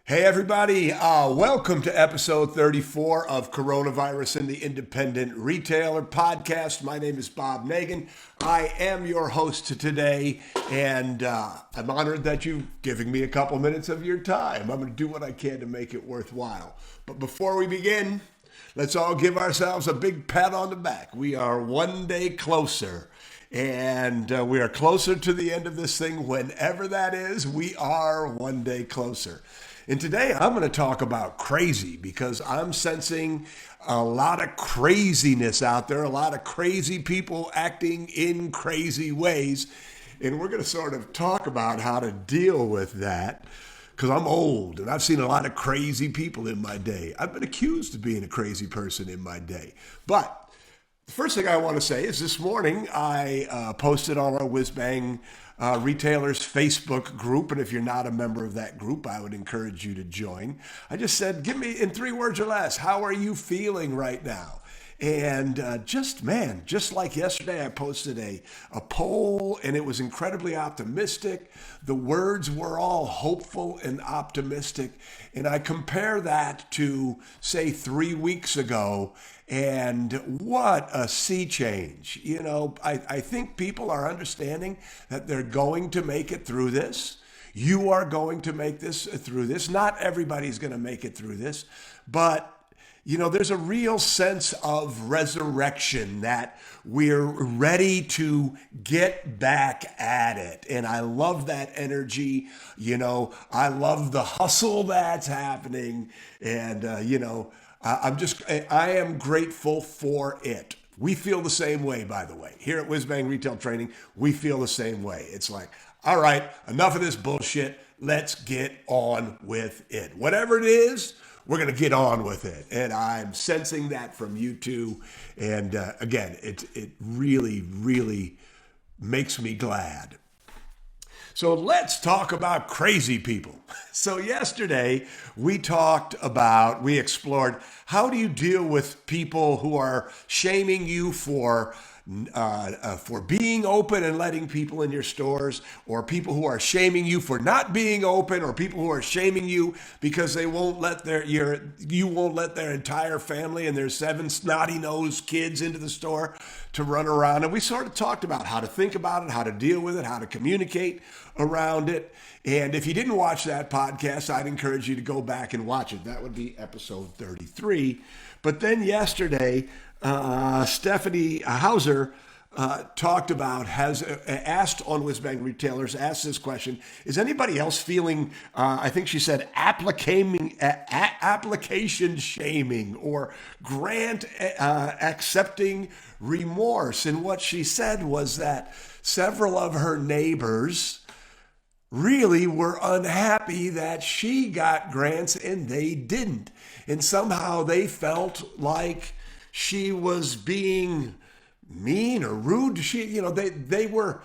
Hey, everybody. Welcome to episode 34 of Coronavirus and the Independent Retailer podcast. My name is Bob Nagan. I am your host today, and I'm honored that you're giving me a couple minutes of your time. I'm going to do what I can to make it worthwhile. But before we begin, let's all give ourselves a big pat on the back. We are one day closer. And we are closer to the end of this thing. Whenever that is, we are one day closer. And today I'm going to talk about crazy because I'm sensing a lot of craziness out there, a lot of crazy people acting in crazy ways. And we're going to sort of talk about how to deal with that because I'm old and I've seen a lot of crazy people in my day. I've been accused of being a crazy person in my day. But the first thing I want to say is this morning I posted on our Whizbang Retailers Facebook group, and if you're not a member of that group, I would encourage you to join. I just said, give me in 3 words or less, how are you feeling right now? And just like yesterday, I posted a poll, and it was incredibly optimistic. The words were all hopeful and optimistic. And I compare that to, say, 3 weeks ago, and what a sea change. You know, I think people are understanding that they're going to make it through this. You are going to make this through this. Not everybody's going to make it through this, but you know, there's a real sense of resurrection that we're ready to get back at it. And I love that energy. You know, I love the hustle that's happening. And, I am grateful for it. We feel the same way, by the way. Here at Whizbang Retail Training, we feel the same way. It's like, all right, enough of this bullshit. Let's get on with it. Whatever it is, we're going to get on with it. And I'm sensing that from you too. And again, it really, really makes me glad. So let's talk about crazy people. So yesterday we explored how do you deal with people who are shaming you for being open and letting people in your stores, or people who are shaming you for not being open, or people who are shaming you because you won't let their entire family and their 7 snotty-nosed kids into the store to run around. And we sort of talked about how to think about it, how to deal with it, how to communicate around it. And if you didn't watch that podcast, I'd encourage you to go back and watch it. That would be episode 33. But then yesterday, Stephanie Hauser asked on Whizbang Retailers, asked this question: is anybody else feeling, I think she said, application shaming or grant accepting remorse? And what she said was that several of her neighbors really were unhappy that she got grants and they didn't. And somehow they felt like she was being mean or rude. They were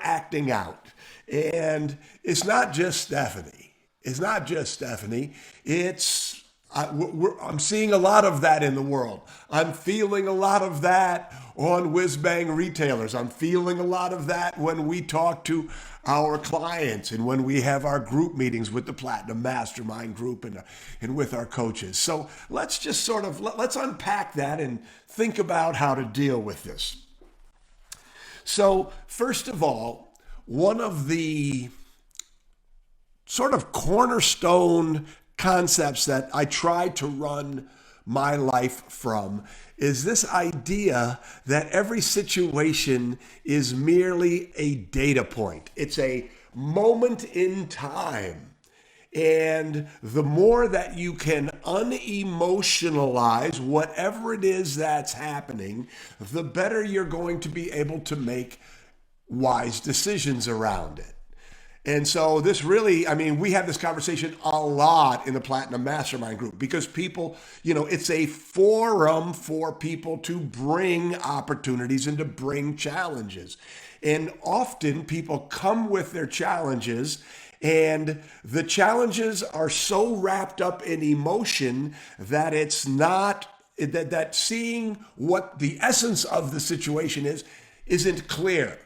acting out. And it's not just Stephanie. I'm seeing a lot of that in the world. I'm feeling a lot of that on Whizbang Retailers. I'm feeling a lot of that when we talk to our clients and when we have our group meetings with the Platinum Mastermind group and with our coaches. So let's just let's unpack that and think about how to deal with this. So first of all, one of the sort of cornerstone concepts that I try to run my life from is this idea that every situation is merely a data point. It's a moment in time. And the more that you can unemotionalize whatever it is that's happening, the better you're going to be able to make wise decisions around it. And so this really, we have this conversation a lot in the Platinum Mastermind group because people, it's a forum for people to bring opportunities and to bring challenges. And often people come with their challenges, and the challenges are so wrapped up in emotion that it's not, that seeing what the essence of the situation isn't clear.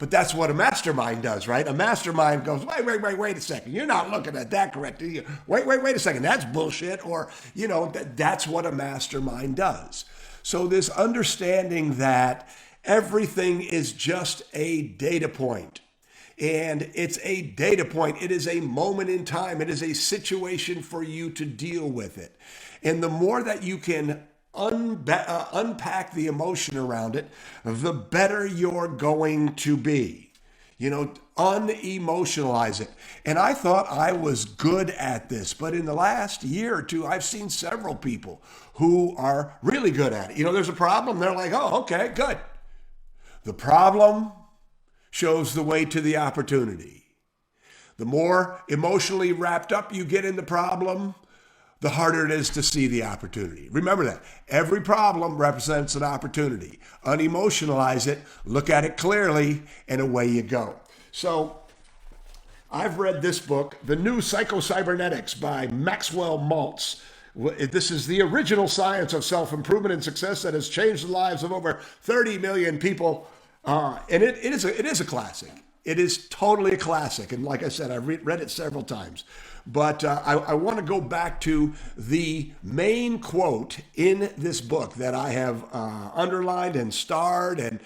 But that's what a mastermind does, right? A mastermind goes, wait a second. You're not looking at that correctly. Wait a second. That's bullshit. Or, that's what a mastermind does. So this understanding that everything is just a data point. And it's a data point. It is a moment in time. It is a situation for you to deal with it. And the more that you can unpack the emotion around it, the better you're going to be. Unemotionalize it. And I thought I was good at this, but in the last year or two, I've seen several people who are really good at it. There's a problem. They're like, oh, okay, good. The problem shows the way to the opportunity. The more emotionally wrapped up you get in the problem, the harder it is to see the opportunity. Remember that. Every problem represents an opportunity. Unemotionalize it, look at it clearly, and away you go. So I've read this book, The New Psycho-Cybernetics by Maxwell Maltz. This is the original science of self-improvement and success that has changed the lives of over 30 million people. And it is a classic. It is totally a classic. And like I said, I've read it several times. But I want to go back to the main quote in this book that I have underlined and starred and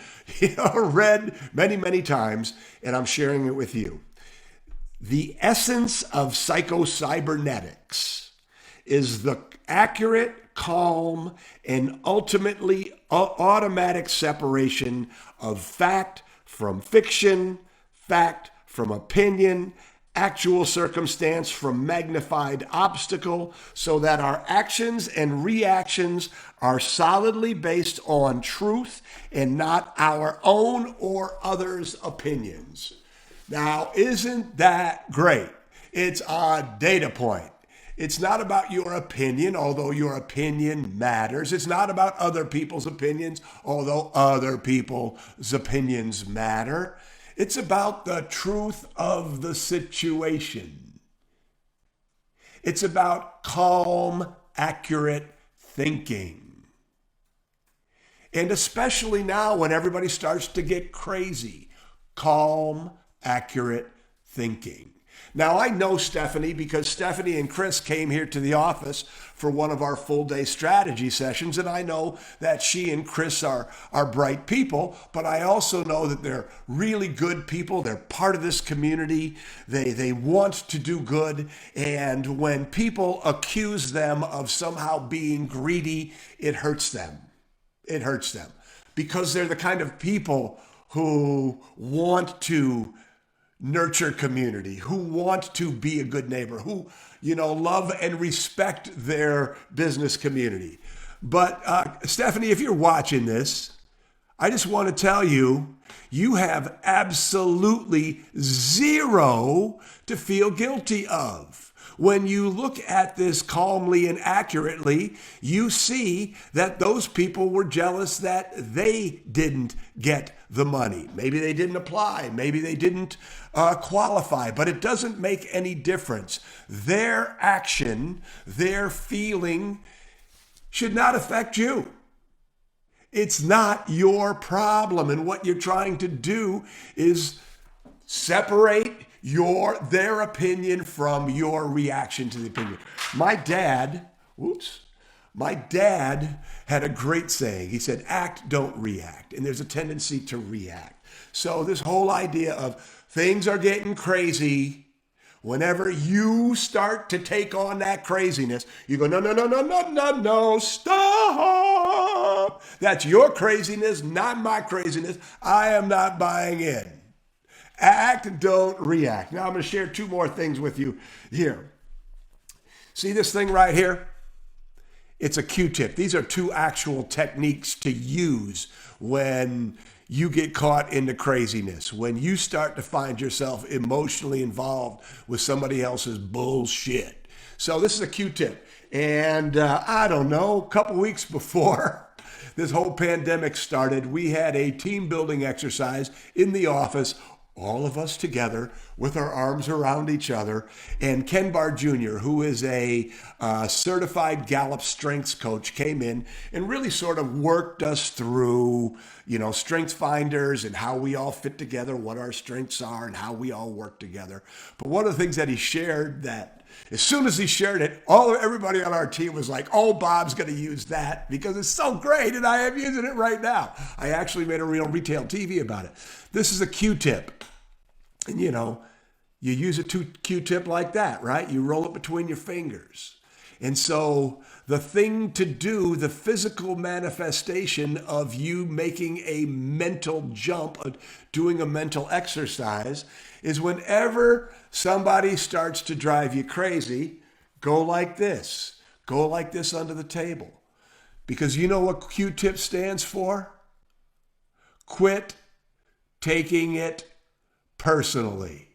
read many, many times, and I'm sharing it with you. The essence of psycho-cybernetics is the accurate, calm, and ultimately automatic separation of fact from fiction, fact from opinion, actual circumstance from magnified obstacle, so that our actions and reactions are solidly based on truth and not our own or others' opinions. Now, isn't that great? It's a data point. It's not about your opinion, although your opinion matters. It's not about other people's opinions, although other people's opinions matter. It's about the truth of the situation. It's about calm, accurate thinking. And especially now when everybody starts to get crazy, calm, accurate thinking. Now, I know Stephanie because Stephanie and Chris came here to the office for one of our full day strategy sessions. And I know that she and Chris are bright people, but I also know that they're really good people. They're part of this community. They want to do good. And when people accuse them of somehow being greedy, it hurts them. It hurts them because they're the kind of people who want to nurture community, who want to be a good neighbor, who, love and respect their business community. But Stephanie, if you're watching this, I just want to tell you, you have absolutely zero to feel guilty of. When you look at this calmly and accurately, you see that those people were jealous that they didn't get the money. Maybe they didn't apply. Maybe they didn't qualify, but it doesn't make any difference. Their action, their feeling should not affect you. It's not your problem. And what you're trying to do is separate their opinion from your reaction to the opinion. My dad had a great saying. He said, act, don't react. And there's a tendency to react. So this whole idea of things are getting crazy, whenever you start to take on that craziness, you go, no, stop. That's your craziness, not my craziness. I am not buying in. Act, don't react. Now I'm going to share two more things with you here. See this thing right here? It's a Q-tip. These are two actual techniques to use when you get caught in the craziness, when you start to find yourself emotionally involved with somebody else's bullshit. So this is a Q-tip. And I don't know, a couple weeks before this whole pandemic started, we had a team building exercise in the office. all of us together with our arms around each other. And Ken Barr Jr., who is a certified Gallup strengths coach, came in and really sort of worked us through, strengths finders and how we all fit together, what our strengths are and how we all work together. But one of the things that he shared, that as soon as he shared it, everybody on our team was like, oh, Bob's going to use that because it's so great and I am using it right now. I actually made a real retail TV about it. This is a Q-tip. And you use a Q-tip like that, right? You roll it between your fingers. And so the thing to do, the physical manifestation of you making a mental jump, doing a mental exercise, is whenever somebody starts to drive you crazy, go like this. Go like this under the table. Because you know what Q-tip stands for? Quit taking it personally.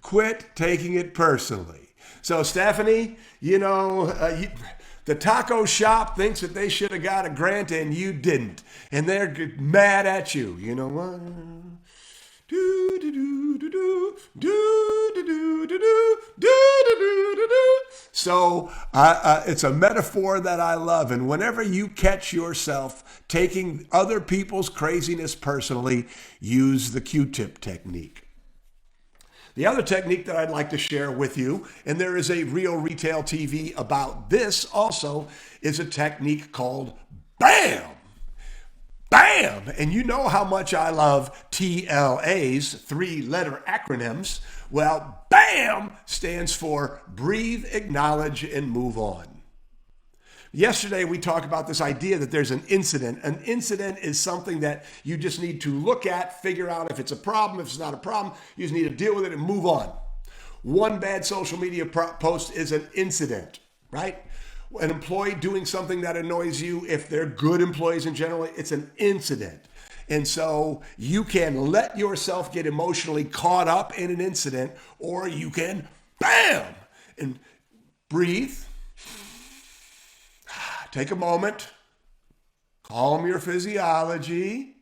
Quit taking it personally. So Stephanie, the taco shop thinks that they should have got a grant and you didn't. And they're mad at you. You know what? So it's a metaphor that I love. And whenever you catch yourself taking other people's craziness personally, use the Q-tip technique. The other technique that I'd like to share with you, and there is a real retail TV about this also, is a technique called BAM. BAM! And you know how much I love TLA's, three-letter acronyms. Well, BAM stands for breathe, acknowledge, and move on. Yesterday, we talked about this idea that there's an incident. An incident is something that you just need to look at, figure out if it's a problem, if it's not a problem. You just need to deal with it and move on. One bad social media post is an incident, right? An employee doing something that annoys you, if they're good employees in general, it's an incident. And so you can let yourself get emotionally caught up in an incident, or you can BAM! And breathe. Take a moment, calm your physiology,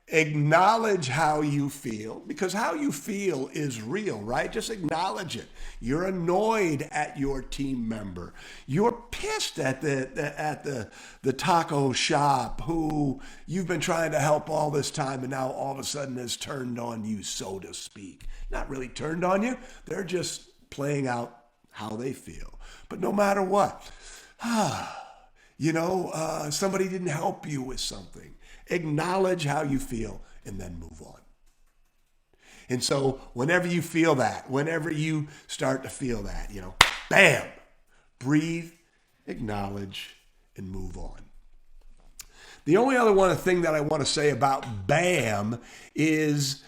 acknowledge how you feel, because how you feel is real, right? Just acknowledge it. You're annoyed at your team member. You're pissed at the taco shop who you've been trying to help all this time and now all of a sudden has turned on you, so to speak. Not really turned on you. They're just playing out how they feel. But no matter what, somebody didn't help you with something. Acknowledge how you feel and then move on. And so whenever you feel that, whenever you start to feel that, BAM, breathe, acknowledge, and move on. The only other thing that I want to say about BAM is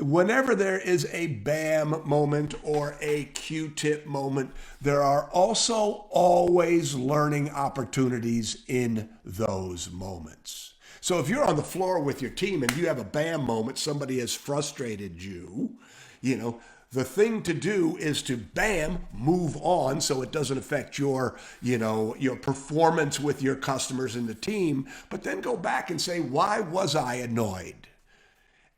whenever there is a BAM moment or a Q-tip moment, there are also always learning opportunities in those moments. So if you're on the floor with your team and you have a BAM moment, somebody has frustrated you, the thing to do is to BAM, move on so it doesn't affect your performance with your customers and the team, but then go back and say, why was I annoyed?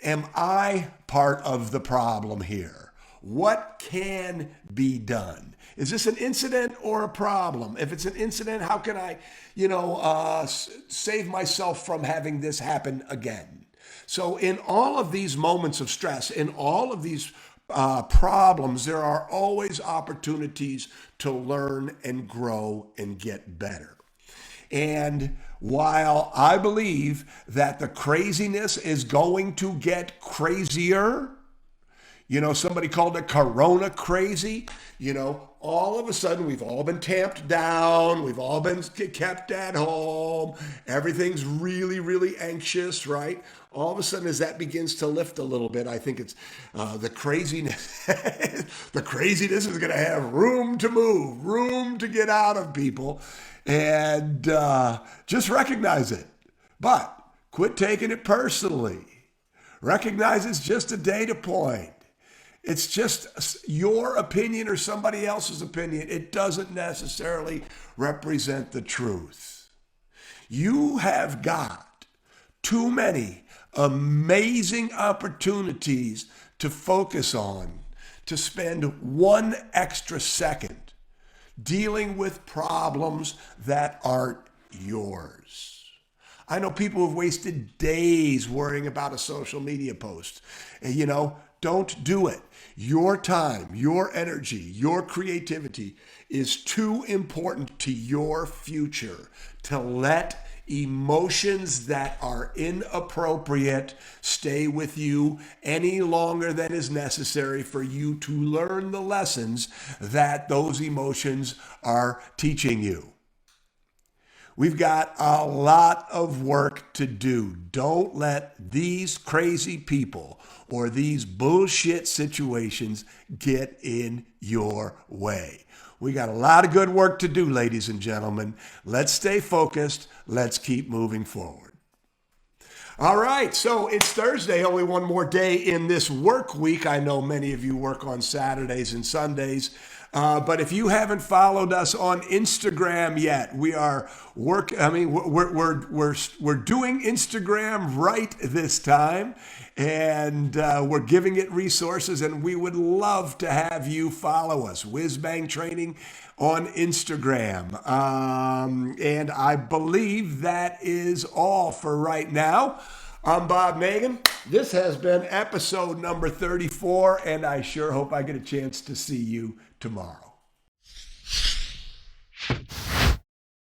Am I part of the problem here? What can be done? Is this an incident or a problem? If it's an incident, how can I, save myself from having this happen again? So in all of these moments of stress, in all of these problems, there are always opportunities to learn and grow and get better. And while I believe that the craziness is going to get crazier, somebody called it Corona crazy, all of a sudden we've all been tamped down, we've all been kept at home, everything's really, really anxious, right? All of a sudden as that begins to lift a little bit, I think it's the craziness, the craziness is going to have room to move, room to get out of people. And just recognize it. But quit taking it personally. Recognize it's just a data point. It's just your opinion or somebody else's opinion. It doesn't necessarily represent the truth. You have got too many amazing opportunities to focus on, to spend one extra second dealing with problems that aren't yours. I know people have wasted days worrying about a social media post. And, don't do it. Your time, your energy, your creativity is too important to your future to let emotions that are inappropriate stay with you any longer than is necessary for you to learn the lessons that those emotions are teaching you. We've got a lot of work to do. Don't let these crazy people or these bullshit situations get in your way. We got a lot of good work to do, ladies and gentlemen. Let's stay focused. Let's keep moving forward. All right, so it's Thursday, only one more day in this work week. I know many of you work on Saturdays and Sundays, but if you haven't followed us on Instagram yet, we're doing Instagram right this time, and we're giving it resources, and we would love to have you follow us. Whiz Bang Training on Instagram. And I believe that is all for right now. I'm Bob Nagan. This has been episode number 34, and I sure hope I get a chance to see you tomorrow.